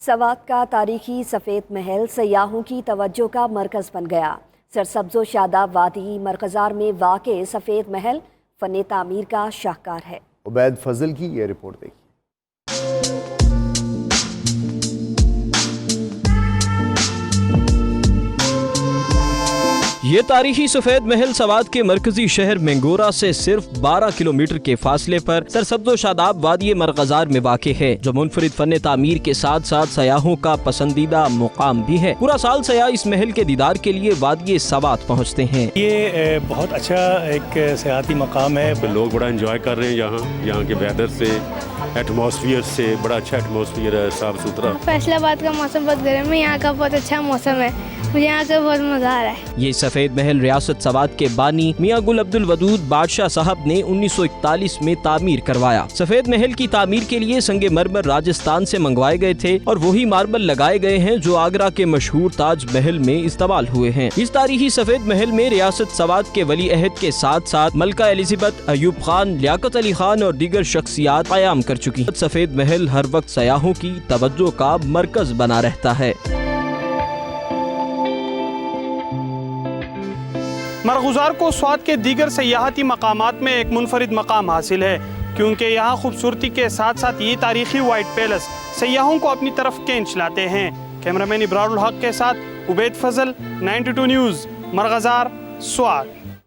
سوات کا تاریخی سفید محل سیاحوں کی توجہ کا مرکز بن گیا۔ سرسبز و شاداب وادی مرغزار میں واقع سفید محل فن تعمیر کا شاہکار ہے۔ عبید فضل کی یہ رپورٹ دیکھیے۔ یہ تاریخی سفید محل سوات کے مرکزی شہر مینگورہ سے صرف 12 کلومیٹر کے فاصلے پر سرسبز و شاداب وادی مرغزار میں واقع ہے، جو منفرد فن تعمیر کے ساتھ ساتھ سیاحوں کا پسندیدہ مقام بھی ہے۔ پورا سال سیاح اس محل کے دیدار کے لیے وادی سوات پہنچتے ہیں۔ یہ بہت اچھا ایک سیاحتی مقام ہے، لوگ بڑا انجوائے کر رہے ہیں یہاں کے ویدر سے، ایٹماسفیئر سے، بڑا اچھا ایٹماسفیئر ہے، صاف ستھرا۔ فیصل آباد کا موسم بہت گرم ہے، یہاں کا بہت اچھا موسم ہے، مجھے یہاں کا بہت مزہ آ رہا ہے۔ یہ سفید محل ریاست سوات کے بانی میاں گل عبد الودود بادشاہ صاحب نے 1941 میں تعمیر کروایا۔ سفید محل کی تعمیر کے لیے سنگ مرمر راجستھان سے منگوائے گئے تھے اور وہی ماربل لگائے گئے ہیں جو آگرہ کے مشہور تاج محل میں استعمال ہوئے ہیں۔ اس تاریخی سفید محل میں ریاست سوات کے ولی عہد کے ساتھ ساتھ ملکہ الزبتھ، ایوب خان، لیاقت علی خان اور دیگر شخصیات قیام کر چکی ہیں۔ سفید محل ہر وقت سیاحوں کی توجہ کا مرکز بنا رہتا ہے۔ مرغزار کو سوات کے دیگر سیاحتی مقامات میں ایک منفرد مقام حاصل ہے، کیونکہ یہاں خوبصورتی کے ساتھ ساتھ یہ تاریخی وائٹ پیلس سیاحوں کو اپنی طرف کھینچ لاتے ہیں۔ کیمرہ مین ابرار الحق کے ساتھ عبید فضل، 92 نیوز، مرغزار، سوات۔